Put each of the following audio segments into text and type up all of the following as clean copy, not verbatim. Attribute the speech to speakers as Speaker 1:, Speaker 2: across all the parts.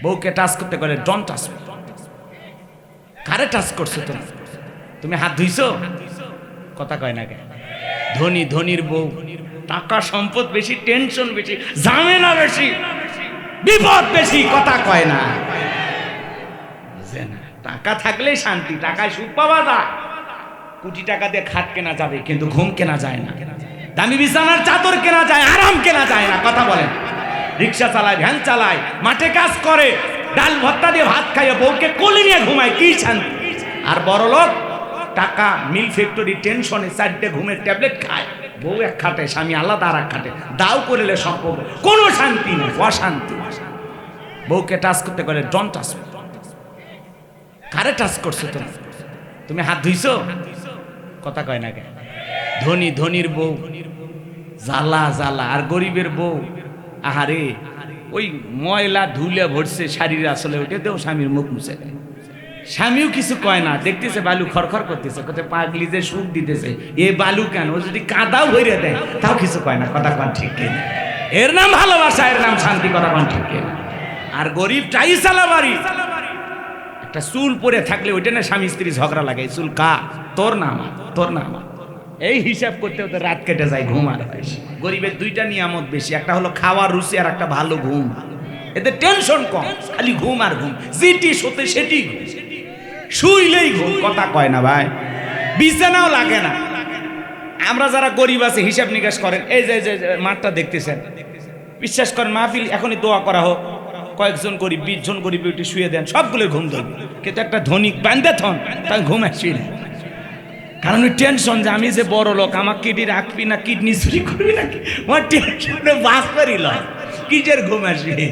Speaker 1: বউকে টাচ করতে গেলে ডন্ট টাচ মি। কারে টাচ করছো তুমি? তুমি হাত ধুইছো? কথা কয় না কেন? ধনী ধনীর বউ, টাকা সম্পদ বেশি, টেনশন বেশি, ঝামেলা বেশি, বিপদ বেশি, কথা কয় না। টাকা থাকলেই শান্তি, টাকায় সুখ পাওয়া যায়। কোটি টাকা দিয়ে খাট কেনা যাবে, কিন্তু ঘুম কেনা যায় না। দামি বিছানার চাদর কেনা যায়, আরাম কেনা যায় না। কথা বলেন। রিক্সা চালায়, ভ্যান চালায়, মাঠে কাজ করে, ডাল ভর্তা দিয়ে ভাত খাইয়ে বউকে কোলে নিয়ে ঘুমায়, কি শান্তি। আর বড় লোক টাকা, মিল ফ্যাক্টরি, টেনশনে 4টে ঘুমের ট্যাবলেট খায়, বউ এক খাটে, স্বামী আলাদা আর এক খাটে, দাও করলে সম্পর্ক, কোনো শান্তি নেই, অশান্তি। বউকে টাচ করতে গেলে ডন্ট টাচ মি। কারে টাচ করছো তুমি? তুমি হাত ধুইছো? কথা কয় না কেন? ধনী ধনীর বউ জ্বালা জ্বালা, আর গরিবের বউ আহারে ওই ময়লা ধুলে ভরছে শাড়ির আসলে, ওইটা দেও স্বামীর মুখ মুছে দেয়। স্বামীও কিছু কয় না, দেখতেছে বালু খরখর করতেছে, কোথায় পাগলি যে সুখ দিতেছে, এ বালু কেন, ও যদি কাদাও ভরে দেয় তাও কিছু কয় না। কথা কন ঠিক কিনা? এর নাম ভালোবাসা, এর নাম শান্তি। কথা কন ঠিক কিনা? আর গরিব টাইসালা বাড়ি, একটা চুল পরে থাকলে ওইটা না স্বামী স্ত্রী ঝগড়া লাগে, চুল কা, তোর না আমার, তোর না আমার, এই হিসাব করতে ওদের রাত কেটে যায়, ঘুম আর হয়। গরিবের দুইটা নিয়ামত বেশি, একটা হলো খাওয়ার রুচি আর একটা ভালো ঘুম। এদের টেনশন কম, খালি ঘুম আর ঘুম, যেটি সত্যি সেটি ঘুম, শুইলেই ঘুম। কথা কয় না ভাই? বিছানাও লাগে না। আমরা যারা গরিব আছে হিসাব নিকাশ করেন, এই যে মাঠটা দেখতেছেন, বিশ্বাস করেন মাহফিল এখনই দোয়া করা হোক, কয়েকজন গরিব, 20 জন গরিব একটু শুয়ে দেন, সবগুলোর ঘুম ধরবে। কিন্তু একটা ধনিক বান্ধে থন, তাই ঘুম আসি না। কারণ ওই টেনশন যে আমি যে বড় লোক, আমার কিডনি রাখবি না, কিডনি চুরি করবি নাকি, আমার টেনশনে বাস পারিল, কিসের ঘুম আসবে।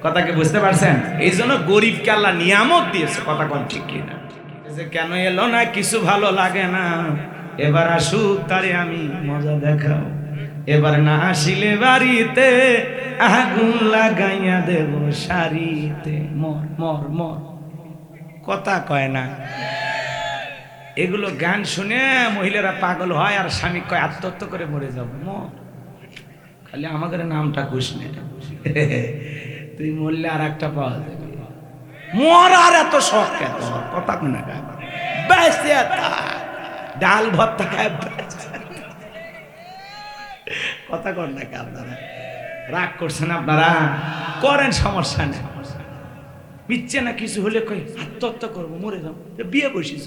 Speaker 1: কথাকে বুঝতে পারছেন? এই জন্য গরিবকে আল্লাহ নিয়ামত দিয়েছে। কথা কন ঠিক কিনা? যে কেন এলো না, কিছু ভালো লাগে না, এবার আসুক তারে আমি মজা দেখাও, এবার না আসিলে বাড়িতে আগুন লাগাইয়া দেব শাড়িতে, মর মর মর। কথা কয় না? এগুলো গান শুনে মহিলারা পাগল হয়, আর স্বামী কয় আত্মহত্যা করে মরে যাবো, মর, খালি আমাদের নামটা ঘুষনে, তুই মরলে আর একটা পাওয়া যাবে, মর। আর এত শখ কেন? কথা কোনা বেঁচে ডাল ভর্তা খায়, কথা কর নাকি? আপনারা রাগ করছেন, আপনারা করেন, সমস্যা নেই। পিচ্ছে না কিছু হলে কই আত্মহত্যা করবো, মরে যাবো, বিয়ে বসিস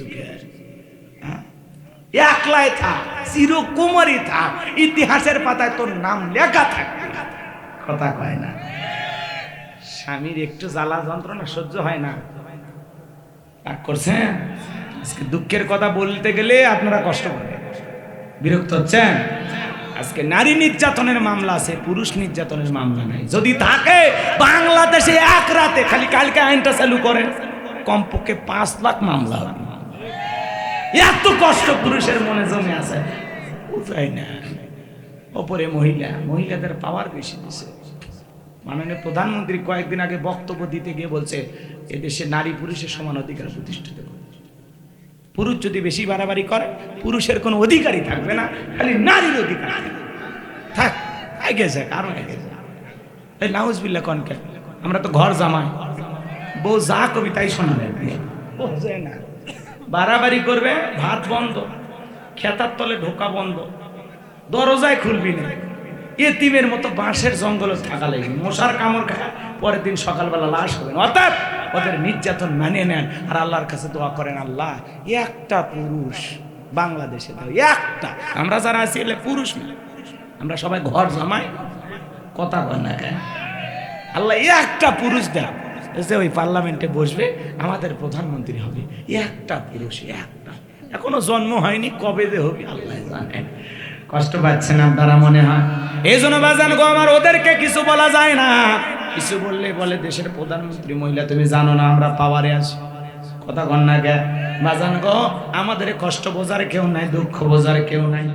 Speaker 1: একলাই থাক, চিরকুমারী থাক, ইতিহাসের পাতায় তোর নাম লেখা থাকবে। কথা কয় না? স্বামীর একটু জ্বালা যন্ত্রণা সহ্য হয় না, রাগ করছেন? আজকে দুঃখের কথা বলতে গেলে আপনারা কষ্ট করেন, বিরক্ত হচ্ছেন। আজকে নারী নির্যাতনের মামলা আছে, পুরুষ নির্যাতনের মামলা নাই। যদি থাকে বাংলাদেশে এক রাতে, খালি কালকে আইনটা চালু করেন, কমপক্ষে 5 লাখ মামলা হবে। এত কষ্ট পুরুষের মনে জমে আছে, বুঝাই না। ওপরে মহিলাদের পাওয়ার বেশি দিছে। মাননীয় প্রধানমন্ত্রী কয়েকদিন আগে বক্তব্য দিতে গিয়ে বলছে, এদেশে নারী পুরুষের সমান অধিকার প্রতিষ্ঠিত করে। পুরুষ যদি বেশি বাড়াবাড়ি করে, পুরুষের কোনো অধিকারই থাকবে না, খালি নারীর অধিকার থাক। আগে যাক, আরো আগে যাক। এই নাউজুবিল্লাহ কনকে, আমরা তো ঘর জামাই, বউ যা কবি তাই শোনাবে, বোঝে না। বাড়াবাড়ি করবে, ভাত বন্ধ, খেতার তলে ঢোকা বন্ধ, দরজায় খুলবি না, এতিমের মতো বাঁশের জঙ্গলে থাকা লাগবে, মশার কামড় খায়, পরের দিন সকালবেলা লাশ হবে। অর্থাৎ ওদের নির্যাতন মানিয়ে নেন, আর আল্লাহর কাছে দোয়া করেন, আল্লাহ একটা পুরুষ বাংলাদেশে দাও, একটা। আমরা যারা আছি এলে পুরুষ না, আমরা সবাই ঘর জামাই। কথা বল না কেন? আল্লাহ একটা পুরুষ দেন, যে ওই পার্লামেন্টে বসবে, আমাদের প্রধানমন্ত্রী হবে, একটা পুরুষ, একটা। এখনো জন্ম হয়নি, কবে যে হবে আল্লাহ জানে। কষ্ট পাচ্ছেন আপনারা মনে হয়? এই জন্য বাজান গো আমার, ওদেরকে কিছু বলা যায় না। কিছু বললে বলে দেশের প্রধানমন্ত্রী মহিলা, তুমি জানো না আমরা পাওয়ারে আছি। কথা কন না গে বাজান গো, আমাদের কষ্ট বোঝার কেউ নাই, দুঃখ বোঝার কেউ নাই।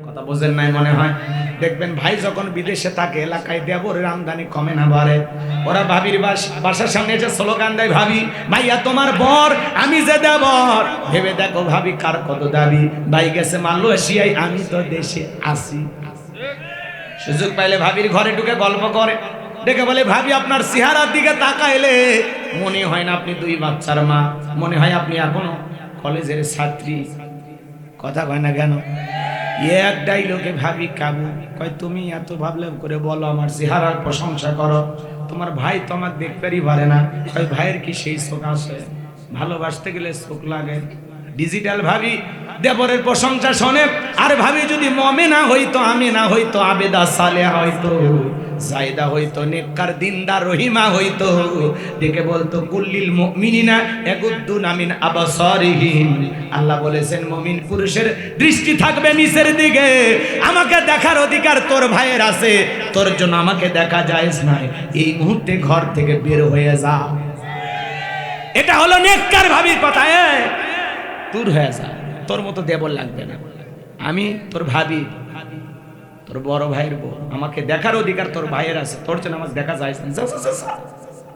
Speaker 1: কথা বোঝেন নাই মনে হয়? দেখবেন ভাই যখন বিদেশে থাকে, এলাকায় দেবরের আমদানি কমে না বাড়ে, ওরা ভাবির বাসার সামনে যে স্লোগান দেয়, ভাবি ভাইয়া তোমার বর, আমি যে দেবর, ভেবে দেখো ভাবি কার কত দাবি। ভাই গেছে মালয়েশিয়ায়, আমি তো দেশে আসি। সুযোগ পাইলে ভাবির ঘরে ঢুকে গল্প করে, ডেকে বলে ভাবি আপনার চেহারার দিকে তাকাইলে মনে হয় না আপনি 2 বাচ্চার মা, মনে হয় আপনি এখনো কলেজের ছাত্রী। কথা কয় না কেন? এক ডাইলগে ভাবি কাবু। কয় তুমি এত ভাবলাম করে বলো আমার চেহারার প্রশংসা করো, তোমার ভাই তো আমাকে দেখতেই পারে না। কয় ভাইয়ের কি সেই চোখ আছে? ভালোবাসতে গেলে চোখ লাগে। ডিজিটাল ভাবি দেবরের প্রশংসা শোনে, আর ভাবি যদি মুমিনা হইতো, আমিনা হইতো, আবেদা সালেহা হইতো, জায়দা হইতো, নেককার দিনদার রহিমা হইতো, দেখে বলতো কুল্লিল মুমিনিনা ইয়াগুদ্দুনা মিন আবসারিহিম। আল্লাহ বলেছেন মুমিন পুরুষের দৃষ্টি থাকবে নিচের দিকে। আমাকে দেখার অধিকার তোর ভাইয়ের আছে, তোর জন্য আমাকে দেখা জায়েজ নাই। এই মুহূর্তে ঘর থেকে বের হয়ে যা। এটা হলো নেককার ভাবির কথা। দূর হয়ে যা, তোর মতো দেবর লাগবে না। আমি তোর ভাবি, তোর বড় ভাইয়ের বউ, আমাকে দেখার অধিকার তোর ভাইয়ের আছে, তোর জন্য আমার দেখা যায় না।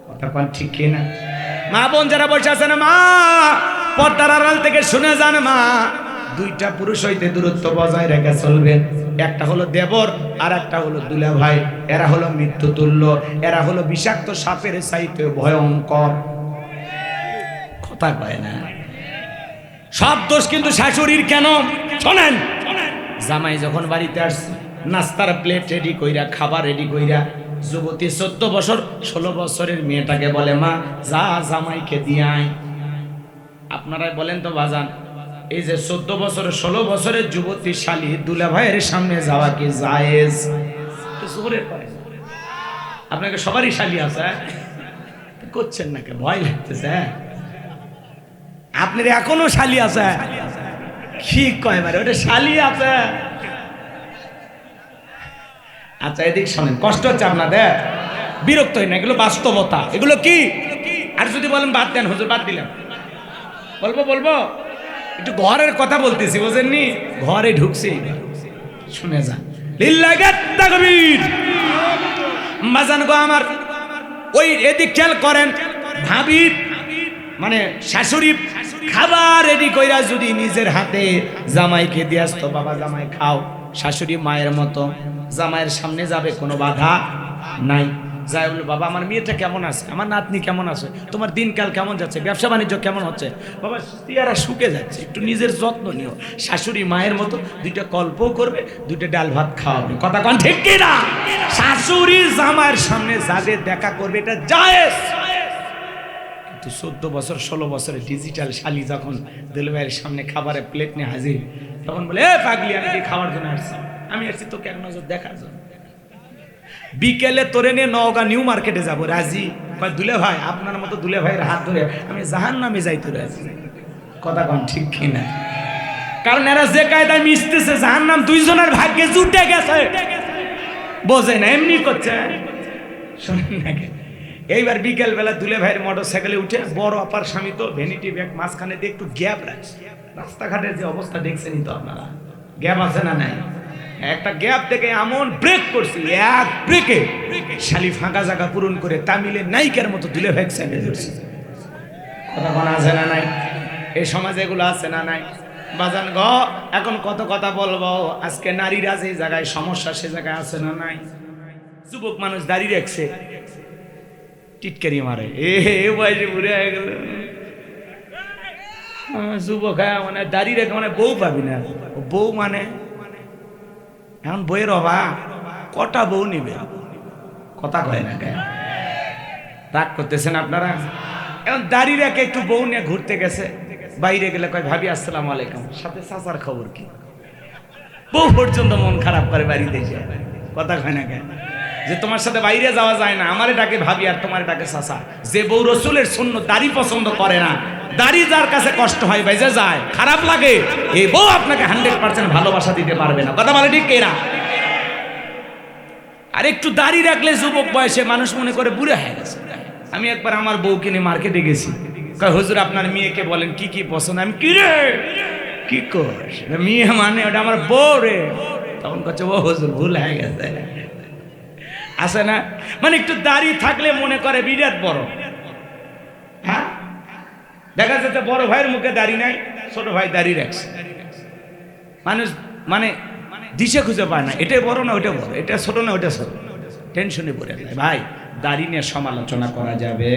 Speaker 1: কথা কোন ঠিক কি না? মা বোন যারা বসে আছেন, মা পর্দার আড়াল থেকে শুনে যান, মা 2টা পুরুষ হইতে দূরত্ব বজায় রেখে চলবেন। একটা হলো দেবর আর একটা হলো দুলা ভাই। এরা হলো মৃত্যু তুল্য, এরা হলো বিষাক্ত সাপের চাইতে ভয়ঙ্কর। কথা কয় না? সব দোষ কিন্তু শাশুড়ির। কেন শোনেন, জামাই যখন বাড়িতে আসছে, নাস্তার প্লেট রেডি কইরা, খাবার রেডি কইরা, যুবতী 14 বছর 16 বছরের মেয়েটাকে বলে মা যা জামাইকে দিয়ে আয়। আপনারাই বলেন তো বাজান, এই যে 14 বছর 16 বছরের যুবতী শালী দুলা ভাইয়ের সামনে যাওয়া কি জায়েজ? আপনাকে সবারই শালী আছে, করছেন নাকি? ভয় লাগতেছে? আপনার এখনো শালী আছে? কি কয় বারে ওটা শালী আছে? আচ্ছা এদিক শোনেন, কষ্ট হচ্ছে আপনাদের, বিরক্ত হয় না, এগুলো বাস্তবতা। এগুলো কি? আর যদি বলেন বাদ দেন হুজুর, বাদ দিলাম, বলবো একটু ঘরের কথা বলতেছি, বুঝেননি? ঘরে ঢুকছি, শুনে যান। লিল্লাহি তাকবীর। বাজান গো আমার, ওই এদিক খেয়াল করেন, ভাবি মানে শাশুড়ি খাবার রেডি কইরা যদি নিজের হাতে জামাইকে দিয়ে আসতো, বাবা জামাই খাও, শাশুড়ি মায়ের মতো জামাইয়ের সামনে যাবে, কোনো বাধা নাই। যাই বলো বাবা আমার মেয়েটা কেমন আছে, আমার নাতনি কেমন আছে, তোমার দিনকাল কেমন যাচ্ছে, ব্যবসা বাণিজ্য কেমন হচ্ছে, বাবা চেহারা শুকে যাচ্ছে, একটু নিজের যত্ন নিও। শাশুড়ি মায়ের মতো 2টা গল্পও করবে, 2টা ডাল ভাত খাওয়াবে। কথা কোন ঠিক কি না? শাশুড়ি জামাইয়ের সামনে যাবে, দেখা করবে, এটা জায়েজ। 14 বছর 16 বছরের ডিজিটাল শালি যখন দুলাভাইয়ের সামনে খাবারের প্লেট নিয়ে হাজির, তখন বলে এ পাগলি আমি কি খাওয়ার জন্য আসছি? আমি আসছি তোকে এক নজর দেখার জন্য। বিকেলে তোরে নিয়ে নওগাঁ নিউ মার্কেটে যাবো, রাজি? কয় দুলে ভাই আপনার মতো দুলে ভাইয়ের হাত ধরে আমি জাহান্নামে যাইতে রাজি। কথা কন ঠিক কিনা? কারণ এরা যে কায়দায় মিশতেছে, জাহান্নাম 2 জনের ভাগ্যে জুটে গেছে, বোঝে না, এমনি করছে। শোনেন নাকি, এইবার বিকেল বেলা দুলে ভাইয়ের মোটর সাইকেলে উঠে, বড় আপার স্বামী তো ভ্যানিটি ব্যাগ মাঝখানে দিয়ে একটু গ্যাপ রাখছে। রাস্তাঘাটের যে অবস্থা দেখছেনই তো আপনারা, গ্যাপ আছে না নাই? একটা গ্যাপ থেকে এমন ব্রেক করছি, এক ব্রেকে শালি ফাঁকা জায়গা পূরণ করে তামিলের নায়িকার মতো দুলে ভাই সাইকেল ধরছে। কথা বলা আছে না নাই? এই সমাজে এগুলো আছে না নাই? বাজান গ এখন কত কথা বলবো। আজকে নারীরা যে জায়গায় সমস্যা, সে জায়গায় আছে না নাই? যুবক মানুষ দাঁড়িয়ে রাখছে, টিটকারি মারে, এ বয়সে বুড়ে হয়ে গেল যুবক। হ্যাঁ মানে দাঁড়িয়ে রেখে মানে বউ পাবি না, বউ মানে এখন বইয়ের অভাব, কটা বউ নিবে? কথা কয় না কেন? রাগ করতেছেন আপনারা? এখন দাঁড়িয়ে রেখে একটু বউ নিয়ে ঘুরতে গেছে, বাইরে গেলে কয় ভাবি আসসালামু আলাইকুম, সাথে চাচার খবর কি? বউ পর্যন্ত মন খারাপ করে বাড়িতে এসে। কথা কয় না কেন? যে তোমার সাথে বাইরে যাওয়া যায় না, আমারে ডাকে ভাবি আর তোমার ডাকে চাচা। যে বউ রসুলের সুন্নাত দাড়ি পছন্দ করে না, দাড়ি যার কাছে কষ্ট হয়, বাইজে যায়, খারাপ লাগে, এই বউ আপনাকে 100% ভালোবাসা দিতে পারবে না। কথা বলে ঠিক কিনা? আর একটু দাড়ি রাখলে যুবক বয়সে মানুষ মনে করে বুড়ো হয়ে গেছে। আমি একবার আমার বউকে নিয়ে মার্কেটে গেছি, কয় হুজুর আপনার মেয়েকে বলেন কি কি পছন্দ। আমি কি রে কি করিস? মেয়ে মানে ওটা আমার বউ রে। তখন কচ্ছে ও হুজুর ভুল হয়ে গেছে। আছে না মানে একটু দাড়ি থাকলে মনে করে বিরাট বড়। হ্যাঁ দেখা যাচ্ছে বড় ভাইয়ের মুখে দাড়ি নাই, ছোট ভাই দাড়ি রাখছে, মানুষ মানে দিশে খুঁজে পায় না, এটাই বড় না ওইটা বড়, এটা ছোট না ওইটা ছোট। টেনশনে পড়ে যায়। ভাই দাড়ি নিয়ে সমালোচনা করা যাবে?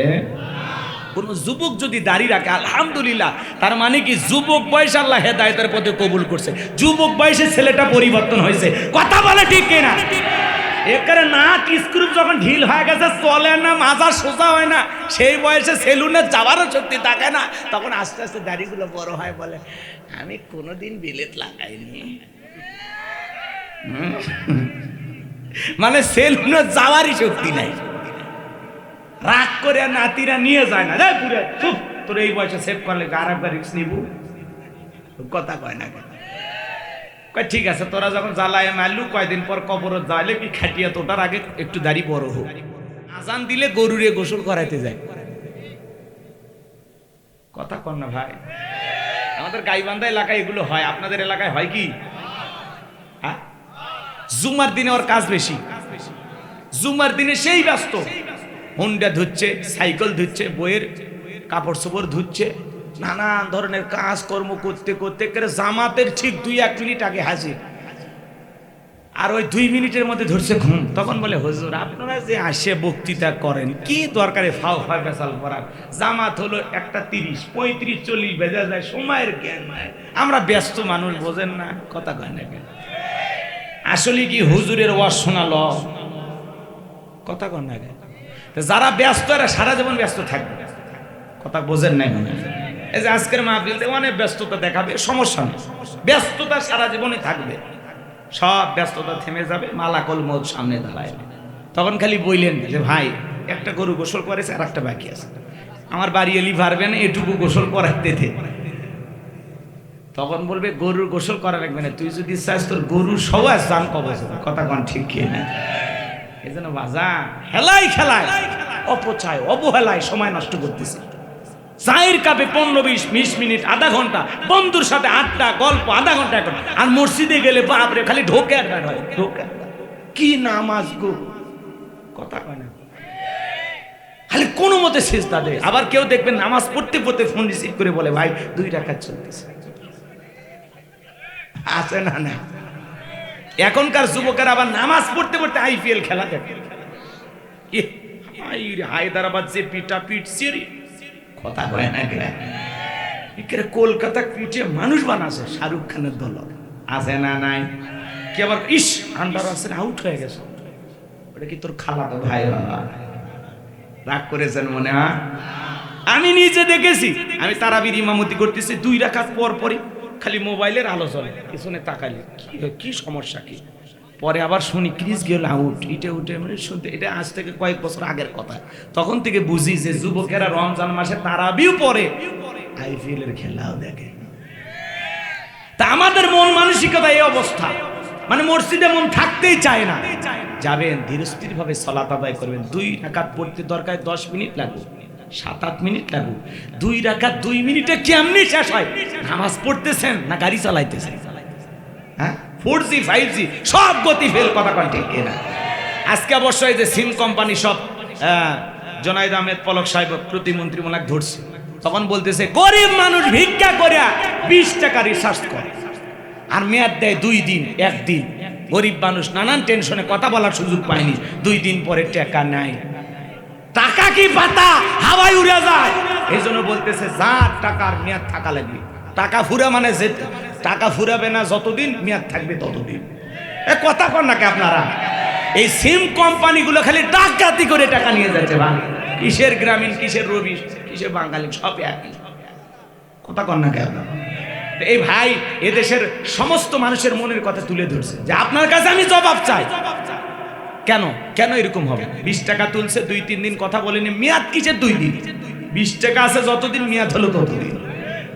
Speaker 1: কোন যুবক যদি দাড়ি রাখে আলহামদুলিল্লাহ, তার মানে কি যুবক বয়সে আল্লাহ হেদায়েতের পথে কবুল করছে, যুবক বয়সে ছেলেটা পরিবর্তন হয়েছে। কথা বলে ঠিক কিনা? একারে নাক স্ক্রু যখন ঢিল হয়ে গেছে, চলে না, মাজা সোজা হয় না, সেই বয়সে সেলুনে যাওয়ারও শক্তি থাকে না, তখন আস্তে আস্তে দাড়িগুলো বড় হয়, বলে আমি কোনোদিন বিলেত লাগাইনি। মানে সেলুনে যাওয়ারই শক্তি নাই। রাগ করে নাতিরা নিয়ে যায় না, পুরো চুপ, তোর এই বয়সে সেভ করলে আর একবার রিস্ক নিব। কথা কয় না, ঠিক আছে, তোরা যখন জ্বালায় মারলু, কয়দিন পর কবরত যাইলে কি খাটিয়া তোটার আগে একটু দাড়ি বড় হোক। আজান দিলে গরুরে গোসল করাইতে যায়। কথা কন না ভাই? আমাদের গাইবান্ধা এলাকায় এগুলো হয়, আপনাদের এলাকায় হয় কি? হ্যাঁ, জুমার দিনে ওর কাজ বেশি, জুমার দিনে সেই ব্যস্ত, হুন্ডা ধুচ্ছে, সাইকেল ধুচ্ছে, বইয়ের কাপড় চোপড় ধুচ্ছে, নানান ধরনের কাজ কর্ম করতে করতে জামাতের ঠিক 2-1 মিনিট আগে হাজির। আর ওই 2 মিনিটের মধ্যে ধরছে ঘুম। তখন বলে হুজুর আপনারা যে আসে বক্তৃতা করেন, কি দরকারে ফাও ফাও পেশাল করার? জামাত হলো 1:30, 35, 40 বেজে যায়, সময়ের জ্ঞান নাই। আমরা ব্যস্ত মানুষ, বোঝেন না? কথা কয় না কেন? আসলে কি হুজুরের ওয়াজ শোনালো? কথা কয় না কেন? যারা ব্যস্ত এরা সারা জীবন ব্যস্ত থাকবে। কথা বোঝেন নাই মনে হয়? এই যে আজকের মাহফিল অনেক ব্যস্ততা দেখাবে, সমস্যা নেই, ব্যস্ততা সারা জীবনই থাকবে, সব ব্যস্ততা থেমে যাবে, মালাকুল মউত সামনে দাঁড়ায়। তখন খালি বললেন যে ভাই একটা গরু গোসল করেছে আর একটা বাকি আছে, আমার বাড়ি এলি পারবেন এটুকু গোসল করাইতে দে। তখন বলবে গরুর গোসল করা লাগবে না, তুই যদি চাস তোর গরু সবাই স্নান কবচ। কথা কন ঠিক কি না? এই জন্য বাজার হেলাই খেলায় অপচয় অবহেলায় সময় নষ্ট করতেছে। চায়ের কাপে 15-20 মিনিট, আধা ঘন্টা, বন্ধুর সাথে আড্ডা গল্প, আধা ঘন্টা এখন। আর মসজিদে গেলে বাপরে খালি ঢোকে আর বের হয়, ঢোকে। কি নামাজ গো! কথা কয় না, খালি কোনো মতে সিজদা দেয়। আবার কেউ দেখবেন নামাজ পড়তে পড়তে ফোন রিসিভ করে বলে ভাই 2 রাকাত চলতেছে। আছে না? না, এখনকার যুবকের আবার নামাজ পড়তে পড়তে IPL খেলা দেখে। হায়দ্রাবাদ যে পিটা পিটছে রে, কথা কয় না কেন? কলকাতা পিটে মানুষ বানাছে শাহরুখ খানের দল, আছে না? নাই? কি আবার ইস আন্ডার আসেন আউট হয়ে গেছে, ওটা কি তোর খালাতো ভাই? রাগ করেছেন মনে হয়? আমি নিজে দেখেছি, আমি তারাবির ইমামতি করতেছি, 2 রাকাত পর পরই খালি মোবাইলের আলো জ্বলে, পিছনে তাকালি কি সমস্যা কি? পরে আবার শুনি ক্রিস গেল আউট, ইটে উঠে মানে শুনতে, এটা আজ থেকে কয়েক বছর আগের কথা। তখন থেকে বুঝি যে যুবকেরা রমজান মাসে তারাবিও পড়ে, IPL এর খেলাও দেখে। তা আমাদের মন মানসিকতা এই অবস্থা, মানে মসজিদে মন থাকতেই চায় না। যাবেন ধীরস্থির ভাবে সালাত আদায় করবেন, 2 রাকাত পড়তে দরকার 10 মিনিট লাগুক, 7-8 মিনিট লাগুক। 2 রাকাত 2 মিনিটে কেমনি শেষ হয়? নামাজ পড়তেছেন না গাড়ি চালাইতেছেন? হ্যাঁ, 4G 5G সব গতি ফেল। কথা কন ঠিক কিনা? আজকে অবশ্যই যে সিম কোম্পানি সব জনায়েদ আহমেদ পলক সাহেব প্রতিমন্ত্রীমূলক ধরছে, তখন বলতেছে গরিব মানুষ ভিক্ষা করে 20 টাকা রিচার্জ করে আর মেয়াদ দেয় 2 দিন 1 দিন। গরিব মানুষ নানান টেনশনে কথা বলার সুযোগ পায়নি, 2 দিন পরে টাকা নাই। টাকা কি পাতা হাওয়ায় উড়ে যায়। এই জন্য বলতেছে যার টাকার মেয়াদ থাকা লাগবে। টাকা ফুরা মানে যে টাকা ফুরাবে না, যতদিন মেয়াদ থাকবে ততদিন। কথা কন নাকি আপনারা? এই সিম কোম্পানিগুলো খালি ডাকাতি করে টাকা নিয়ে যাচ্ছে। ভাই কিসের গ্রামীণ, কিসের রবি, কিসের বাঙালি, সব একই। কথা কন নাকি আপনারা? এই ভাই এদেশের সমস্ত মানুষের মনের কথা তুলে ধরছে যে আপনার কাছে আমি জবাব চাই। কেন কেন এরকম হবে? 20 টাকা তুলছে, 2-3 দিন কথা বলেনি, মেয়াদ কিসের 2 দিন? 20 টাকা আছে যতদিন, মেয়াদ হলো ততদিন।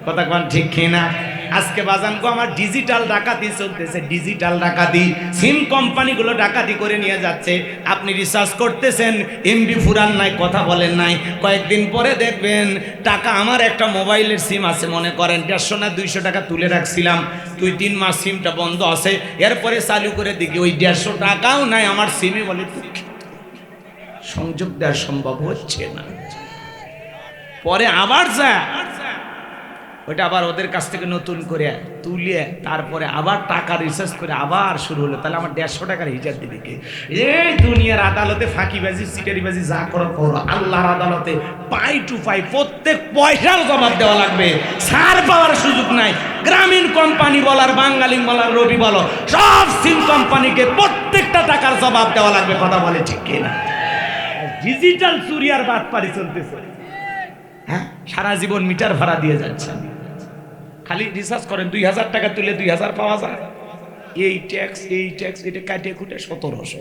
Speaker 1: কথা কন ঠিক কিনা? আজকে বাজানকো আমার ডিজিটাল ডাকাতি চলতেছে, ডিজিটাল ডাকাতি। সিম কোম্পানিগুলো ডাকাতি করে নিয়ে যাচ্ছে। আপনি রিসার্চ করতেছেন, এমবি ফুরান নাই, কথা বলেন নাই, কয়েকদিন পরে দেখবেন টাকা। আমার একটা মোবাইলের সিম আছে, মনে করেন 150 না 200 টাকা তুলে রাখছিলাম, 2-3 মাস সিমটা বন্ধ আছে, এরপরে চালু করে দেখি ওই 150 টাকাও নাই আমার সিমে। বলে সংযোগ দেওয়া সম্ভব হচ্ছে না। পরে আবার যা ওইটা আবার ওদের কাছ থেকে নতুন করে তুলে তারপরে আবার টাকা রিসার্চ করে আবার শুরু হলো। তাহলে আমার 150 টাকার হিসাব দিবে কে? এই দুনিয়ার আদালতে ফাঁকিবাজি সিটারিবাজি যা করো করো, আল্লাহর আদালতে পাই টু পাই প্রত্যেক পয়সার জবাব দেওয়া লাগবে, ছাড় পাওয়ার সুযোগ নাই। গ্রামীণ কোম্পানি বলার, বাঙালি বলার, রবি বলো, সব সিম কোম্পানিকে প্রত্যেকটা টাকার জবাব দেওয়া লাগবে। কথা বলে ঠিক কিনা? ডিজিটাল চুরি আর বাটপারি চলতেছে। হ্যাঁ, সারা জীবন মিটার ভাড়া দিয়ে যাচ্ছে। খালি রিসার্চ করেন 2000 টাকা তুলে 2000 পাওয়া যায়। এই ট্যাক্স এটা কাটে কুটে 1700,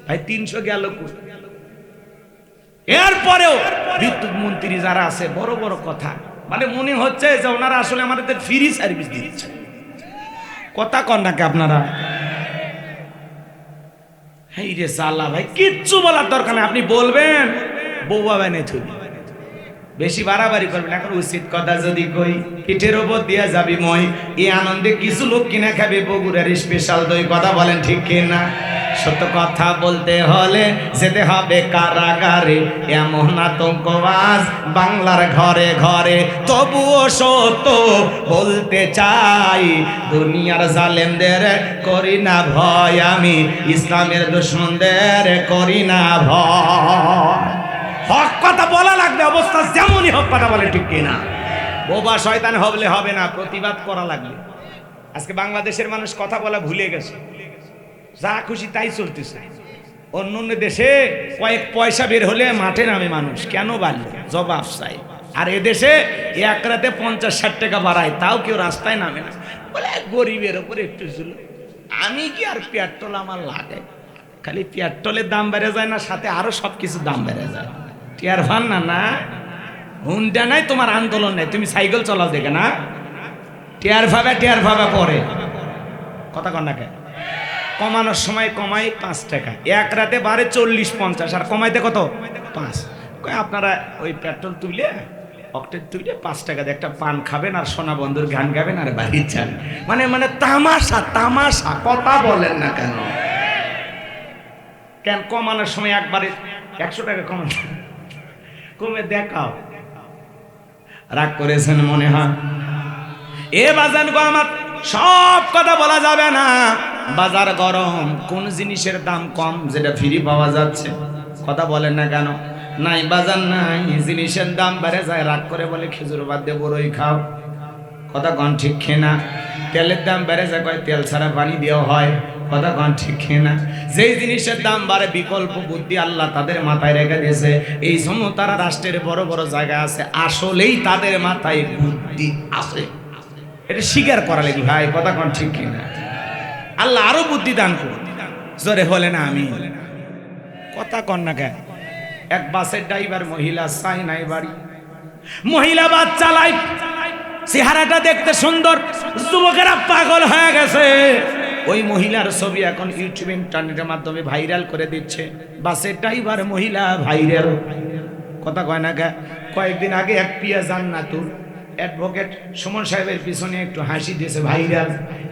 Speaker 1: ভাই 300 গেল। এরপরেও বিদ্যুৎ মন্ত্রী যারা আছে বড় বড় কথা, মানে মনে হচ্ছে যে ওনারা আসলে আমাদের ফ্রি সার্ভিস দিচ্ছে। কথা কন নাকি আপনারা? এই রে সাল্লা ভাই, কিচ্ছু বলার দরকার নেই। আপনি বলবেন বউ বাবা নেই, বেশি বাড়াবাড়ি করবেন। এখন উচিত কথা যদি কই, পিঠের ওপর দিয়া যাবি মই, এই আনন্দে কিছু লোক কিনা খাবে বগুড়ার স্পেশাল দই। কথা বলেন ঠিক কিনা? সত্য কথা বলতে হলে যেতে হবে কারাগারে, এমন আতঙ্কবাজ বাংলার ঘরে ঘরে। তবুও সত্য বলতে চাই, দুনিয়ার জালেমদের করি না ভয়, আমি ইসলামের দুশমনদের করি না ভয়। হক কথা বলা লাগবে, অবস্থা যেমনই হক কথা বলে ঠিক কিনা? বোবা শয়তান হবলে হবে না, প্রতিবাদ করা লাগবে। আজকে বাংলাদেশের মানুষ কথা বলা ভুলে গেছে, যা খুশি তাই চলতেছে। অন্য অন্য দেশে কয়েক পয়সা বের হলে মাঠে নামে মানুষ, কেন বাড়লো জবাব চাই। আর এদেশে এক রাতে 50-60 টাকা বাড়ায়, তাও কেউ রাস্তায় নামে না, বলে গরিবের ওপরে একটু ছিল। আমি কি আর পেট্রোল আমার লাগে, খালি পেট্রোলের দাম বেড়ে যায় না, সাথে আরো সবকিছু দাম বেড়ে যায়। টিয়ার ভান না না হুন্ডা নাই, তোমার আন্দোলন নাই, তুমি সাইকেল চালাও দেখে না, টিয়ার ভাবে পরে। কথা কন না কেন? কমানোর সময় কমাই 5 টাকা, এক রাতে বাড়ে 40-50, আর কমাইতে কত? 5। আপনারা ওই পেট্রোল তুলে অক্টেন তুলে 5 টাকা দিয়ে একটা পান খাবেন আর সোনা বন্ধুর গান গাবেন আর বাড়ি যান। মানে তামাশা তামাশা। কথা বলেন না কেন? কেন কমানোর সময় একবারে 100 টাকা কমে দেখাও। রাগ করেছেন মনে হয়? এ বাজান গো আমার, সব কথা বলা যাবে না। বাজার গরম, কোন জিনিসের দাম কম যেটা ফ্রি পাওয়া যাচ্ছে? কথা বলেন না কেন? নাই বাজার নাই, জিনিসের দাম বেড়ে যায়। রাগ করে বলে খেজুর বাদ দিয়ে বড়ই খাও। কথা কন ঠিক খেনা? তেলের দাম বেড়ে যায়, কয় তেল ছাড়া পানি দেওয়া হয়। কথা কন ঠিক খেনা? যেই জিনিসের দাম বাড়ে, বিকল্প বুদ্ধি আল্লাহ তাদের মাথায় রেখে দিয়েছে। এই জন্য তারা রাষ্ট্রের বড় বড় জায়গা আছে, আসলেই তাদের মাথায় বুদ্ধি আছে। এটা স্বীকার করা লাগবে ভাই। কথা কন ঠিক কিনা? আল্লাহ আরো বুদ্ধি দান করুন। জোরে হলে না আমি কথা কন না কেন? এক বাসের ড্রাইভার মহিলা, চাইনাই বাড়ি, মহিলা বাস চালায়, চেহারাটা দেখতে সুন্দর, যুবকেরা পাগল হয়ে গেছে। ওই মহিলার ছবি এখন ইউটিউব ইন্টারনেটের মাধ্যমে ভাইরাল করে দিচ্ছে। বাসের ড্রাইভার মহিলা ভাইরাল। কথা কয় না কে? কয়েকদিন আগে এক পিয়া জান্নাতুল অ্যাডভোকেট সুমন সাহেবের পিছনে একটু হাসি দিয়েছে, ভাইরাল।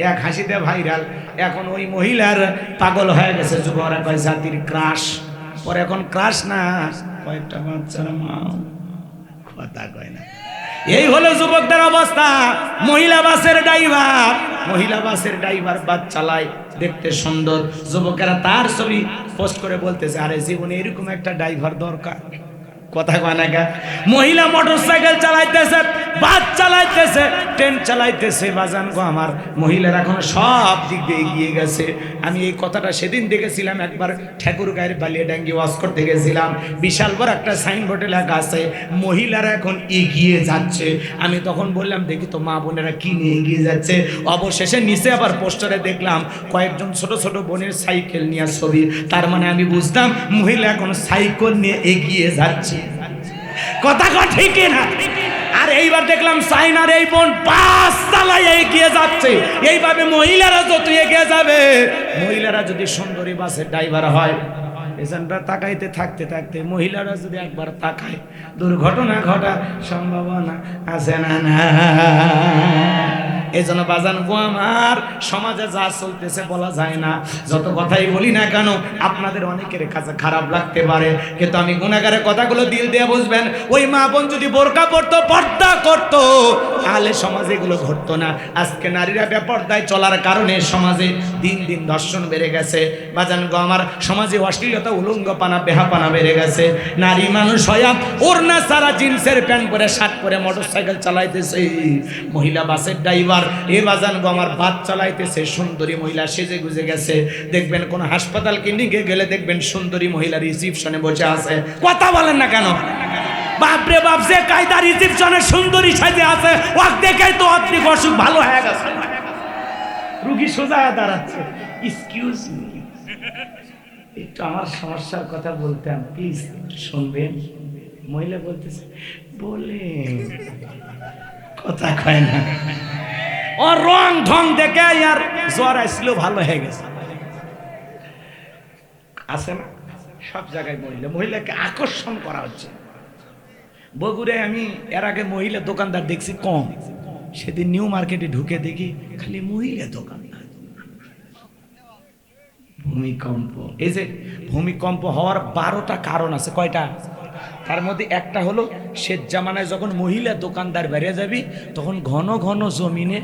Speaker 1: এক হাসিতে ভাইরাল। এখন ওই মহিলার পাগল হয়ে গেছে যুবকরা, কয় জাতির ক্রাশ। পরে এখন ক্রাশ না, কয়েকটা বাচ্চার মা। কথা কয় না? এই হলো যুবকদের অবস্থা। মহিলা বাসের ড্রাইভার বাস চালায়, দেখতে সুন্দর। যুবকেরা তার ছবি পোস্ট করে বলতেছে, আরে জীবনে এরকম একটা ড্রাইভার দরকার। কথা কয় না? মহিলা মোটরসাইকেল চালাইতেছে, বাস চালাইতেছে, ট্রেন চালাইতেছে। বাজান গো আমার, মহিলারা এখন সব দিক দিয়ে এগিয়ে গেছে। আমি এই কথাটা সেদিন দেখেছিলাম, একবার ঠাকুরগাঁয়ের বালিয়াডাঙ্গি ওয়াজ করতে গেছিলাম। বিশাল বড় একটা সাইনবোর্ডে লেখা আছে, মহিলারা এখন এগিয়ে যাচ্ছে। আমি তখন বললাম, দেখি তো মা বোনেরা কি নিয়ে এগিয়ে যাচ্ছে। অবশেষে নিচে আবার পোস্টারে দেখলাম কয়েকজন ছোট ছোট বোনের সাইকেল নিয়ে ছবি। তার মানে আমি বুঝতাম মহিলা এখন সাইকেল নিয়ে এগিয়ে যাচ্ছে। কথা কয় ঠিক না? আর এইবার দেখলাম চাইনার এই বোন বাস চালায় এগিয়ে যাচ্ছে। এইভাবে মহিলারা যত এগিয়ে যাবে, মহিলারা যদি সুন্দরী বাসের ড্রাইভার হয়, পেছনটা তাকাইতে থাকতে থাকতে মহিলারা যদি একবার তাকায়, দুর্ঘটনা ঘটার সম্ভাবনা আছে না? না, এই জন্য বাজান গো আমার, সমাজে যা চলতেছে বলা যায় না। যত কথাই বলি না কেন, আপনাদের অনেকের কাছে খারাপ লাগতে পারে, কিন্তু আমি গুনাহগারের কথাগুলো দিল দিয়ে বুঝবেন। ওই মা বোন যদি বোরকা পরতো, পর্দা করতো, তাহলে সমাজে এগুলো ঘটতো না। আজকে নারীরা বেপরদায় চলার কারণে সমাজে দিন দিন ধর্ষণ বেড়ে গেছে। বাজান গো আমার, সমাজে অশ্লীলতা, উলঙ্গপানা, বেহাপানা বেড়ে গেছে। নারী মানুষ হয়া ওড়না সারা জিন্সের প্যান্ট পরে, শার্ট পরে মোটরসাইকেল চালাইতেছে। মহিলা বাসের ড্রাইভার এ বাজান গো আমার বাস চালাইতেছে, সুন্দরী মহিলা সেজে গুজে গেছে। দেখবেন কোন হাসপাতাল ক্লিনিকে গেলে দেখবেন সুন্দরী মহিলা রিসিপশনে বসে আছে। কথা বলেন না কেন? বাপরে বাপ, যে কায়দা রিসিপশনে সুন্দরী সাজে আছে, ওকে দেখেই তো আপনি অসুখ ভালো হয়ে গেছে। রুগী সোজা দাঁড়াচ্ছে, এক্সকিউজ মি, একটু আমার সমস্যার কথা বলতাম, প্লিজ শুনবেন। মহিলা বলতেছে, বলে কথা কয় না। ওর রং ঢং দেখে আর জ্বর আসছিল, ভালো হয়ে গেছে। আছে না সব জায়গায় মহিলাকে আকর্ষণ করা হচ্ছে। বগুড়ায় আমি এর আগে মহিলা দোকানদার দেখছি কম, সেদিন নিউ মার্কেটে ঢুকে দেখি খালি মহিলা দোকানদার। ভূমিকম্প, এই যে ভূমিকম্প হওয়ার 12টা কারণ আছে। কয়টা? তার মধ্যে একটা হলো শেষ জামানায় যখন মহিলা দোকানদার বেড়ে যাবি তখন ঘন ঘন জমিনে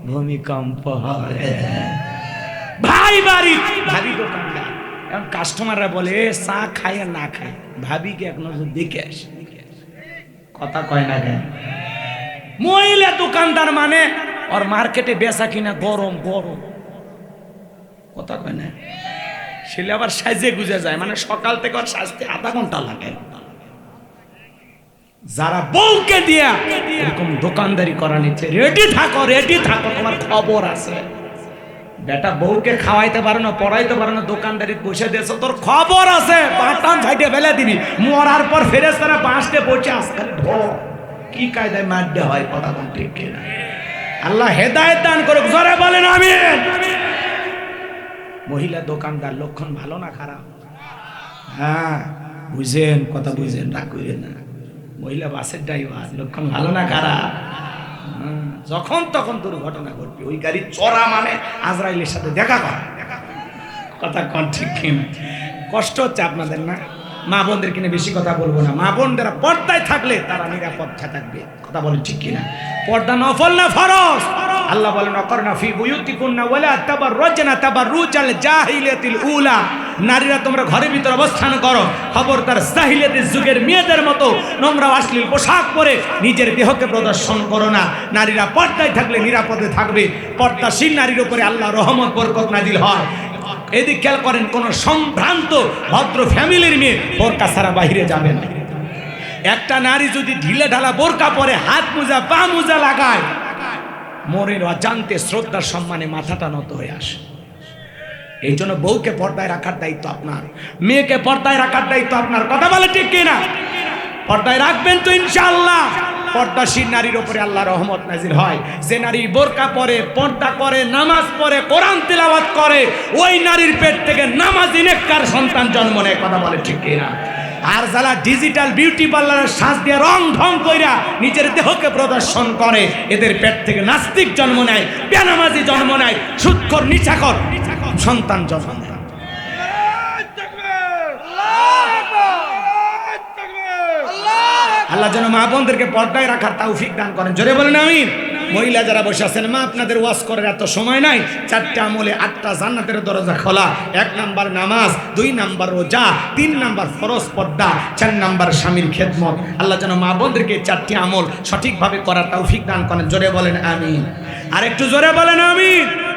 Speaker 1: ভূমিকম্প হয়। ভাই বাড়ি ভাবি দোকানদার, এখন কাস্টমাররা বলে চা খায় আর না খায়, ভাবিকে এক নজর দেখে আসে। কথা কয় না কেন? মহিলা দোকানদার মানে ওর মার্কেটে বেচা কিনা গরম গরম। কথা কয় না? ছেলে আবার সাজে গুজে যায়, মানে সকাল থেকে ওর সাজতে আধা ঘন্টা লাগে। যারা বউকে দিয়া এরকম দোকানদারি করা নিচ্ছে, রেডি থাকো, তোমার খবর আছে। বেটা বউকে খাওয়াইতে পারো না, পড়াইতে পারো না, দোকানদারি বসে দিয়েছ, তোর খবর আছে। বাটান সাইডে ফেলে দিবি, মরার পর ফেরেশতারা বাঁশতে পৌঁছে আসতে কি কায়দায় মারতে হয়। কথা কোন ঠিক কিনা? আল্লাহ হেদায়েত দান করুক, জোরে বলেন আমিন। মহিলা দোকানদার লক্ষণ ভালো না খারাপ? হ্যাঁ বুঝেন, কথা বুঝেন, রাগ করেন না। মহিলা বাসের ড্রাইভার লক্ষণ ভালো না খারাপ? যখন তখন দুর্ঘটনা ঘটবে। ওই গাড়ি চড়া মানে আজরাইলের সাথে দেখা করা। কথা কন ঠিক কিনা? কষ্ট হচ্ছে আপনাদের না? মা বোনদের কিনে বেশি কথা বলবো না। মা বোনরা পর্দায় থাকলে তারা নিরাপদ থাকবে। কথা বলেন ঠিক কিনা? পর্দা নফল না ফরজ? আল্লাহ বলেন অকরনা ফি বুয়ুতিকুন্না ওয়ালা তাবাররাজনা তাবাররুজাল জাহিলিয়াতিল উলা। নারীরা তোমরা ঘরের ভিতর অবস্থান করো, খবরদার জাহিলিয়াতের যুগের মেয়েদের মতো নোংরা অশ্লীল পোশাক পরে নিজের দেহকে প্রদর্শন করো না। নারীরা পর্দায় থাকলে নিরাপদে থাকবে। পর্দাশীল নারীর উপরে আল্লাহ রহমত বরকত নাজিল হয়। এদিক খেয়াল করেন, কোন সম্ভ্রান্ত ভদ্র ফ্যামিলির মেয়ে বোরকা ছাড়া বাইরে যাবে না। একটা নারী যদি ঢিলে ঢালা বোরকা পরে, হাত মোজা পা মোজা লাগায়, মনের অজান্তে শ্রদ্ধার সম্মানে মাথাটা নত হয়ে আসে। এই জন্য বউকে পর্দায় রাখার দায়িত্ব আপনার, মেয়েকে পর্দায় রাখার দায়িত্ব আপনার। কথা বলে ঠিক কিনা? পর্দায় রাখবেন তো ইনশাআল্লাহ। পর্দাশীল নারীর উপরে আল্লাহ রহমত নাজিল হয়। যে নারী বোরকা পরে, পর্দা করে, নামাজ পড়ে, কোরআন তিলাওয়াত করে, ওই নারীর পেট থেকে নামাজি নেককার সন্তান জন্ম নেয়। কথা বলে ঠিক কিনা? আর যারা ডিজিটাল বিউটি পার্লারের সাজ দিয়ে রং ঢং কইরা নিজের দেহকে প্রদর্শন করে, এদের পেট থেকে নাস্তিক জন্ম নেয়, বেনামাজি জন্ম নেয়, সুদখোর নিচাখোর সন্তান জন্ম নেয়। আল্লাহ যেন মা বোনদেরকে পর্দায় রাখার তৌফিক দান করেন। জোরে বলেন আমিন। মহিলা যারা বসে আছেন, মা আপনাদের ওয়াজ করার এত সময় নাই। 4টা আমলে 8টা জান্নাতের দরজা খোলা। 1 নাম্বার নামাজ, 2 নাম্বার রোজা, 3 নাম্বার ফরজ পর্দা, 4 নাম্বার স্বামীর খেদমত। আল্লাহ যেন মা বোনদেরকে 4টি আমল সঠিকভাবে করার তৌফিক দান করেন। জোরে বলেন আমিন। আর একটু জোরে বলেন আমিন।